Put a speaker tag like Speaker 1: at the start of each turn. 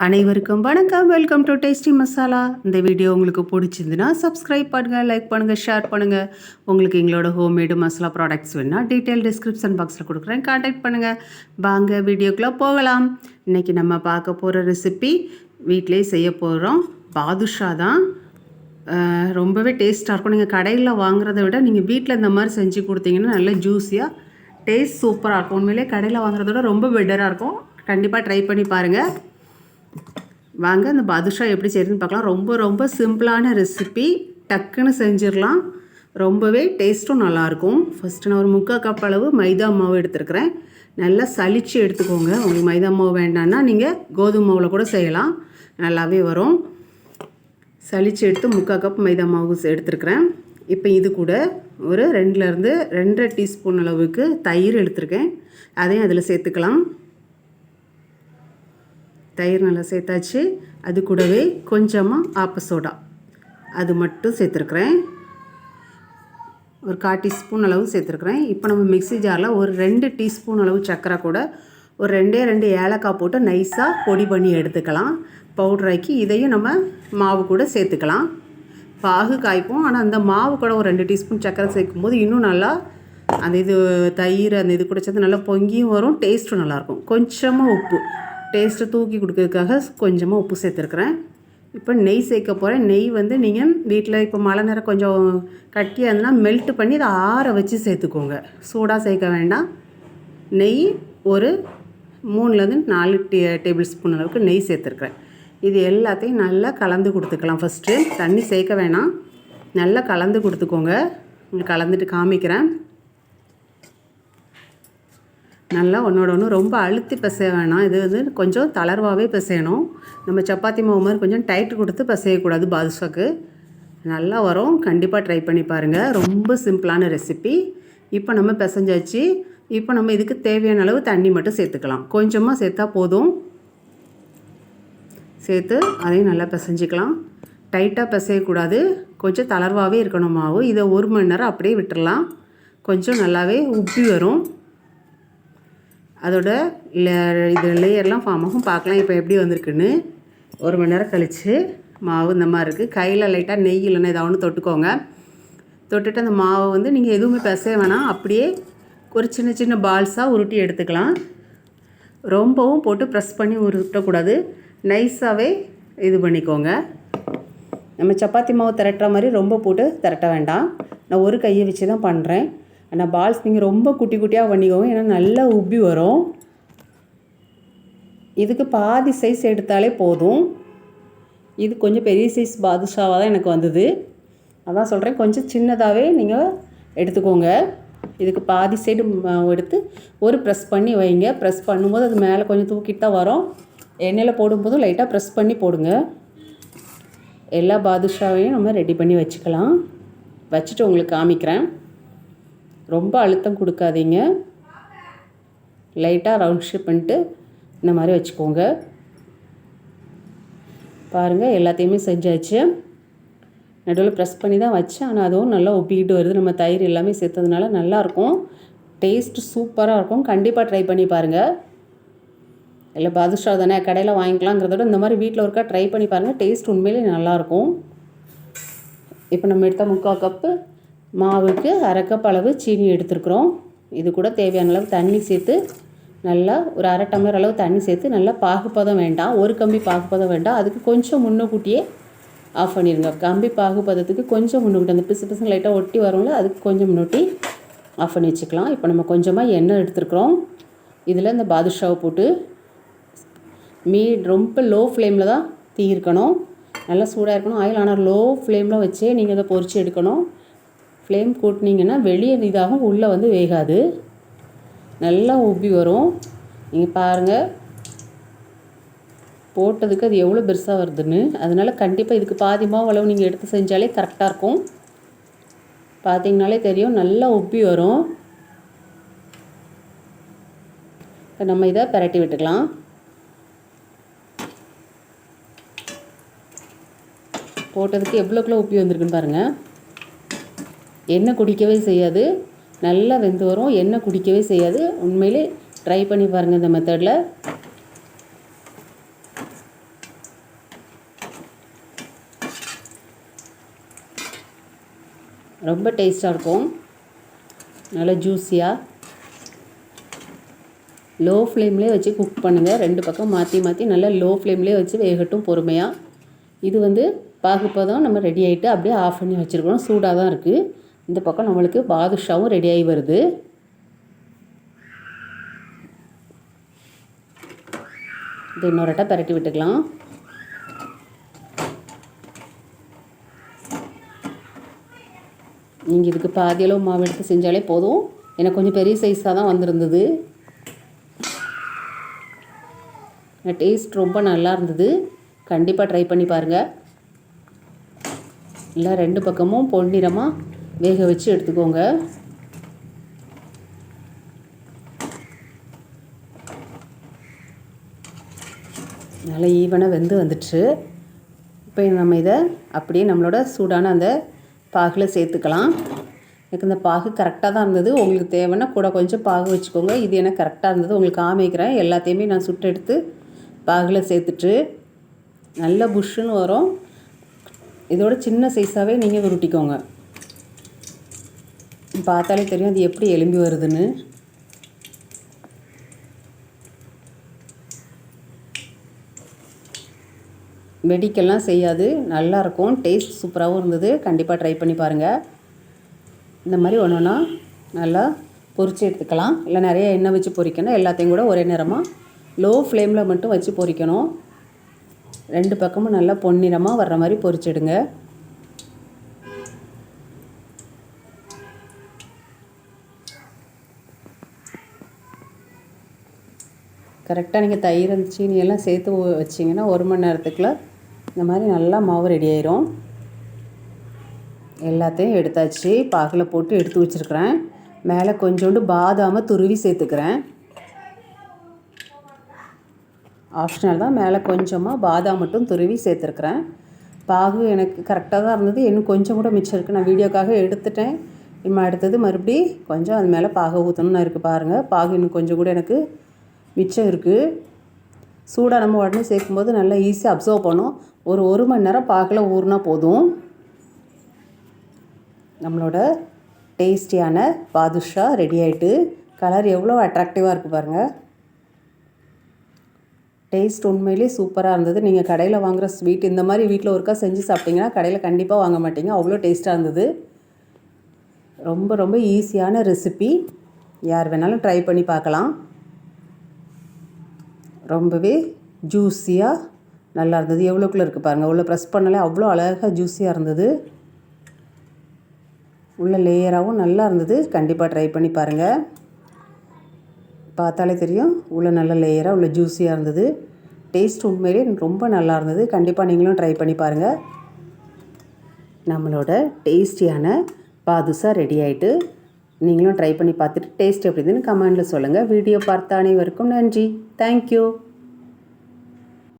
Speaker 1: அனைவருக்கும் வணக்கம். Welcome to tasty masala. இந்த வீடியோ உங்களுக்கு பிடிச்சிருந்துன்னா சப்ஸ்கிரைப் பண்ணுங்கள், லைக் பண்ணுங்கள், ஷேர் பண்ணுங்கள். உங்களுக்கு எங்களோட ஹோம்மேடு மசாலா ப்ராடக்ட்ஸ் வேணுன்னா டீட்டெயில் டிஸ்கிரிப்ஷன் பாக்ஸில் கொடுக்குறேன், கான்டாக்ட் பண்ணுங்கள். வாங்க வீடியோக்குள்ளே போகலாம். இன்றைக்கி நம்ம பார்க்க போகிற ரெசிபி வீட்டிலே செய்ய போகிறோம். பாதுஷா தான். ரொம்பவே டேஸ்ட்டாக இருக்கும். நீங்கள் கடையில் வாங்குறத விட நீங்கள் வீட்டில் இந்த மாதிரி செஞ்சு கொடுத்தீங்கன்னா நல்ல ஜூஸியாக டேஸ்ட் சூப்பராக இருக்கும். உண்மையிலே கடையில் வாங்குறத விட ரொம்ப பெட்டராக இருக்கும். கண்டிப்பாக ட்ரை பண்ணி பாருங்கள். வாங்க இந்த பாதுஷா எப்படி செய்யுதுன்னு பார்க்கலாம். ரொம்ப ரொம்ப சிம்பிளான ரெசிபி, டக்குன்னு செஞ்சிடலாம். ரொம்பவே டேஸ்ட்டும் நல்லாயிருக்கும். ஃபஸ்ட்டு நான் ஒரு 3/4 கப் அளவு மைதா மாவு எடுத்துருக்கிறேன். நல்லா சலிச்சு எடுத்துக்கோங்க. உங்களுக்கு மைதா மாவு வேண்டான்னா நீங்கள் கோதுமை மாவில் கூட செய்யலாம், நல்லாவே வரும். சலிச்சு எடுத்து 3/4 கப் மைதா மாவு எடுத்துருக்கிறேன். இப்போ இது கூட ஒரு 2லேருந்து 2.5 டீஸ்பூன் அளவுக்கு தயிர் எடுத்துருக்கேன். அதையும் அதில் சேர்த்துக்கலாம். தயிர் நல்லா சேர்த்தாச்சு. அது கூடவே கொஞ்சமாக ஆப்ப சோடா அது மட்டும் சேர்த்துருக்குறேன். ஒரு 1/4 டீஸ்பூன் அளவு சேர்த்துருக்குறேன். இப்போ நம்ம மிக்ஸி ஜாரில் ஒரு 2 டீஸ்பூன் அளவு சர்க்கரை கூட ஒரு 2 ஏலக்காய் போட்டு நைஸாக பொடி பண்ணி எடுத்துக்கலாம். பவுட்ராக்கி இதையும் நம்ம மாவு கூட சேர்த்துக்கலாம். பாகு காய்ப்போம். ஆனால் அந்த மாவு கூட ஒரு 2 டீஸ்பூன் சர்க்கரை சேர்க்கும் போது இன்னும் நல்லா அந்த இது தயிர் அந்த இது கூட சேர்த்து நல்லா பொங்கியும் வரும், டேஸ்ட்டும் நல்லாயிருக்கும். கொஞ்சமாக உப்பு டேஸ்ட்டை தூக்கி கொடுக்கறதுக்காக கொஞ்சமாக உப்பு சேர்த்துருக்குறேன். இப்போ நெய் சேர்க்க போகிறேன். நெய் வந்து நீங்கள் வீட்டில் இப்போ மழை நேரம் கொஞ்சம் கட்டியாக இருந்தால் மெல்ட்டு பண்ணி அதை ஆற வச்சு சேர்த்துக்கோங்க. சூடாக சேர்க்க வேண்டாம். நெய் ஒரு 3லேருந்து 4 டேபிள் ஸ்பூன் அளவுக்கு நெய் சேர்த்துருக்குறேன். இது எல்லாத்தையும் நல்லா கலந்து கொடுத்துக்கலாம். ஃபஸ்ட்டு தண்ணி சேர்க்க வேணாம், நல்லா கலந்து கொடுத்துக்கோங்க. உங்களுக்கு கலந்துட்டு காமிக்கிறேன். நல்லா ஒன்றோட ஒன்று ரொம்ப அழுத்தி பிசைய வேணாம். இது வந்து கொஞ்சம் தளர்வாகவே பிசையணும். நம்ம சப்பாத்தி மாவு மாதிரி கொஞ்சம் டைட்டு கொடுத்து பிசையக்கூடாது. பாதுஷாக்கு நல்லா வரும். கண்டிப்பாக ட்ரை பண்ணி பாருங்கள். ரொம்ப சிம்பிளான ரெசிபி. இப்போ நம்ம பிசைஞ்சாச்சு. இப்போ நம்ம இதுக்கு தேவையான அளவு தண்ணி மட்டும் சேர்த்துக்கலாம். கொஞ்சமாக சேர்த்தா போதும். சேர்த்து அதையும் நல்லா பிசைஞ்சிக்கலாம். டைட்டாக பிசையக்கூடாது, கொஞ்சம் தளர்வாகவே இருக்கணும் மாவு. இதை 1 மணி நேரம் அப்படியே விட்டுடலாம். கொஞ்சம் நல்லாவே உப்பி வரும். அதோட இது லேயர்லாம் ஃபார்ம் ஆகும். பார்க்கலாம் இப்போ எப்படி வந்திருக்குன்னு. 1 மணி நேரம் கழித்து மாவு இந்த மாதிரி இருக்குது. கையில் லைட்டாக நெய் இல்லைன்னா ஏதாவது ஒன்று தொட்டுக்கோங்க. தொட்டுட்டு அந்த மாவை வந்து நீங்கள் எதுவுமே பிசைய வேணாம், அப்படியே ஒரு சின்ன சின்ன பால்ஸாக உருட்டி எடுத்துக்கலாம். ரொம்பவும் போட்டு ப்ரெஸ் பண்ணி உருட்டக்கூடாது, நைஸாகவே இது பண்ணிக்கோங்க. நம்ம சப்பாத்தி மாவு திரட்டுற மாதிரி ரொம்ப போட்டு திரட்ட வேண்டாம். நான் ஒரு கையை வச்சு தான் பண்ணுறேன். ஆனால் பால்ஸ் நீங்கள் ரொம்ப குட்டி குட்டியாக பண்ணிக்கோங்க, ஏன்னா நல்லா உப்பி வரும். இதுக்கு பாதி சைஸ் எடுத்தாலே போதும். இது கொஞ்சம் பெரிய சைஸ் பாதுஷாவாக தான் எனக்கு வந்தது, அதான் சொல்கிறேன். கொஞ்சம் சின்னதாகவே நீங்கள் எடுத்துக்கோங்க. இதுக்கு பாதி சைடு எடுத்து ஒரு ப்ரெஸ் பண்ணி வைங்க. ப்ரெஸ் பண்ணும்போது அது மேலே கொஞ்சம் தூக்கிட்டு தான் வரும். எண்ணெயில் போடும்போதும் லைட்டாக ப்ரெஸ் பண்ணி போடுங்க. எல்லா பாதுஷாவையும் நம்ம ரெடி பண்ணி வச்சுக்கலாம். வச்சுட்டு உங்களுக்கு காமிக்கிறேன். ரொம்ப அழுத்தம் கொடுக்காதீங்க, லைட்டாக ரவுண்ட் ஷேப் பண்ணிட்டு இந்த மாதிரி வச்சுக்கோங்க. பாருங்கள், எல்லாத்தையுமே செஞ்சாச்சு. நடுவில் ப்ரெஸ் பண்ணி தான் வச்சேன், ஆனால் அதுவும் நல்லா ஒப்பிக்கிட்டு வருது. நம்ம தயிர் எல்லாமே சேர்த்ததுனால நல்லாயிருக்கும். டேஸ்ட்டு சூப்பராக இருக்கும். கண்டிப்பாக ட்ரை பண்ணி பாருங்கள். இல்லை பாதுஷா தானே கடையில் வாங்கிக்கலாங்கிறத விட இந்த மாதிரி வீட்டில் ஒருக்கா ட்ரை பண்ணி பாருங்கள். டேஸ்ட் உண்மையிலே நல்லாயிருக்கும். இப்போ நம்ம எடுத்த 3/4 கப்பு மாவுக்கு 1/2 கப் அளவு சீனி எடுத்துருக்குறோம். இது கூட தேவையான அளவு தண்ணி சேர்த்து நல்லா ஒரு 1/2 டம்ளர் அளவு தண்ணி சேர்த்து நல்லா பாகுப்பதம் வேண்டாம், ஒரு கம்பி பாகுப்பதம் வேண்டாம். அதுக்கு கொஞ்சம் முன்னக்கூட்டியே ஆஃப் பண்ணிடுங்க. கம்பி பாகுப்பதத்துக்கு கொஞ்சம் முன்னுக்கூட்டி, அந்த பிசு பிசுன்னு லைட்டாக ஒட்டி வரும்ல, அதுக்கு கொஞ்சம் முன்னூட்டி ஆஃப் பண்ணி வச்சுக்கலாம். இப்போ நம்ம கொஞ்சமாக எண்ணெய் எடுத்துருக்குறோம். இதில் இந்த பாதுஷாவை போட்டு ரொம்ப லோ ஃப்ளேமில் தான் தீ இருக்கணும். நல்லா சூடாக இருக்கணும் ஆயில். ஆனால் லோ ஃப்ளேமில் வச்சே நீங்கள் அதை பொரித்து எடுக்கணும். ஃப்ளேம் கூட்டினீங்கன்னா வெளியே இதாகும், உள்ளே வந்து வேகாது. நல்லா உப்பி வரும். நீங்கள் பாருங்கள் போட்டதுக்கு அது எவ்வளோ பெருசாக வருதுன்னு. அதனால் கண்டிப்பாக இதுக்கு பாதி மாவு அளவு நீங்கள் எடுத்து செஞ்சாலே கரெக்டாக இருக்கும். பார்த்தீங்கனாலே தெரியும், நல்லா உப்பி வரும். இப்போ நம்ம இதை பரட்டி விட்டுக்கலாம். போட்டதுக்கு எவ்வளோக்குள்ள உப்பி வந்திருக்குன்னு பாருங்கள். எண்ணெய் குடிக்கவே செய்யாது, நல்லா வெந்து வரும். எண்ணெய் குடிக்கவே செய்யாது. உண்மையிலே ட்ரை பண்ணி பாருங்கள் இந்த மெத்தடில். ரொம்ப டேஸ்ட்டாக இருக்கும். நல்லா ஜூஸியாக லோ ஃப்ளேம்லேயே வச்சு குக் பண்ணுங்கள். 2 பக்கம் மாற்றி மாற்றி நல்லா லோ ஃப்ளேம்லேயே வச்சு வேகட்டும் பொறுமையாக. இது பாகுப்பதம் நம்ம ரெடி ஆகிட்டு அப்படியே ஆஃப் பண்ணி வச்சுருக்கணும். சூடாக தான் இருக்குது. இந்த பக்கம் நம்மளுக்கு பாதுஷாவும் ரெடி ஆகி வருது. இது இன்னொருட்டா பரட்டி விட்டுக்கலாம். நீங்கள் இதுக்கு பாதி அளவு மாவு எடுத்து செஞ்சாலே போதும். எனக்கு கொஞ்சம் பெரிய சைஸாக தான் வந்திருந்தது. டேஸ்ட் ரொம்ப நல்லா இருந்தது. கண்டிப்பாக ட்ரை பண்ணி பாருங்கள். இல்லை 2 பக்கமும் பொன்னிறமாக வேக வச்சு எடுத்துக்கோங்க. நல்லா ஈவனாக வெந்து வந்துடுச்சு. இப்போ நம்ம இதை அப்படியே நம்மளோட சூடான அந்த பாகில் சேர்த்துக்கலாம். எனக்கு இந்த பாகு கரெக்டாக தான் இருந்தது. உங்களுக்கு தேவைன்னா கூட கொஞ்சம் பாகு வச்சுக்கோங்க. இது எனக்கு கரெக்டாக இருந்தது. உங்களுக்கு காமிக்கிறேன். எல்லாத்தையுமே நான் சுட்டு எடுத்து பாகில் சேர்த்துட்டு நல்லா புஷ்ஷுன்னு வரும். இதோட சின்ன சைஸாகவே நீங்கள் உருட்டிக்கோங்க. பார்த்தாலே தெரியும் அது எப்படி எலும்பி வருதுன்னு. வெடிக்கெல்லாம் செய்யாது. நல்லாயிருக்கும். டேஸ்ட் சூப்பராகவும் இருந்தது. கண்டிப்பாக ட்ரை பண்ணி பாருங்கள். இந்த மாதிரி ஒன்றா நல்லா பொரித்து எடுத்துக்கலாம். இல்லை நிறைய எண்ணெய் வச்சு பொரிக்கணும். எல்லாத்தையும் கூட ஒரே நேரமாக லோ ஃப்ளேமில் மட்டும் வச்சு பொரிக்கணும். 2 பக்கமும் நல்லா பொன்னிறமாக வர்ற மாதிரி பொரிச்சிடுங்க. கரெக்டாக நீங்கள் தயிர் சீனி எல்லாம் சேர்த்து வச்சிங்கன்னா 1 மணி நேரத்துக்குள்ள இந்த மாதிரி நல்லா மாவு ரெடி ஆயிரும். எல்லாத்தையும் எடுத்தாச்சு. பாகில் போட்டு எடுத்து வச்சுருக்கிறேன். மேலே கொஞ்சோண்டு பாதாமை துருவி சேர்த்துக்கிறேன். ஆப்ஷனல் தான். மேலே கொஞ்சமாக பாதாம் மட்டும் துருவி சேர்த்துருக்குறேன். பாகு எனக்கு கரெக்டாக தான் இருந்தது. இன்னும் கொஞ்சம் கூட மிச்சம் இருக்குது. நான் வீடியோக்காக எடுத்துட்டேன். இனிமேல் அடுத்தது மறுபடியும் கொஞ்சம் அது மேலே பாகு ஊற்றணும்னு இருக்குது. பாருங்கள், பாகு இன்னும் கொஞ்சம் கூட எனக்கு மிச்சம் இருக்குது. சூடாக நம்ம உடனே சேர்க்கும்போது நல்லா ஈஸியாக அப்சர்வ் பண்ணும். ஒரு மணி நேரம் பாகில் ஊறினா போதும். நம்மளோட டேஸ்டியான பாதுஷா ரெடி ஆகிட்டு. கலர் எவ்வளோ அட்ராக்டிவாக இருக்குது பாருங்கள். டேஸ்ட் உண்மையிலே சூப்பராக இருந்தது. நீங்கள் கடையில் வாங்குகிற ஸ்வீட் இந்த மாதிரி வீட்டில் ஒருக்கா செஞ்சு சாப்பிட்டிங்கன்னா கடையில் கண்டிப்பாக வாங்க மாட்டீங்க. அவ்வளோ டேஸ்ட்டாக இருந்தது. ரொம்ப ரொம்ப ஈஸியான ரெசிபி. யார் வேணாலும் ட்ரை பண்ணி பார்க்கலாம். ரொம்பவே ஜூஸியாக நல்லா இருந்தது. எவ்வளோக்குள்ளே இருக்குது பாருங்கள். உள்ள ப்ரெஸ் பண்ணலே அவ்வளோ அழகாக ஜூஸியாக இருந்தது. உள்ள லேயராகவும் நல்லா இருந்தது. கண்டிப்பாக ட்ரை பண்ணி பாருங்கள். பார்த்தாலே தெரியும் உள்ள நல்ல லேயராக உள்ள ஜூஸியாக இருந்தது. டேஸ்ட் உண்மையிலே ரொம்ப நல்லா இருந்தது. கண்டிப்பாக நீங்களும் ட்ரை பண்ணி பாருங்கள். நம்மளோட டேஸ்டியான பாதுஷா ரெடி ஆகிட்டு. நீங்களும் ட்ரை பண்ணி பார்த்துட்டு டேஸ்ட் எப்படி இருந்ததுன்னு கமெண்டில் சொல்லுங்கள். வீடியோ பார்த்த அனைவருக்கும் நன்றி. தேங்க்யூ.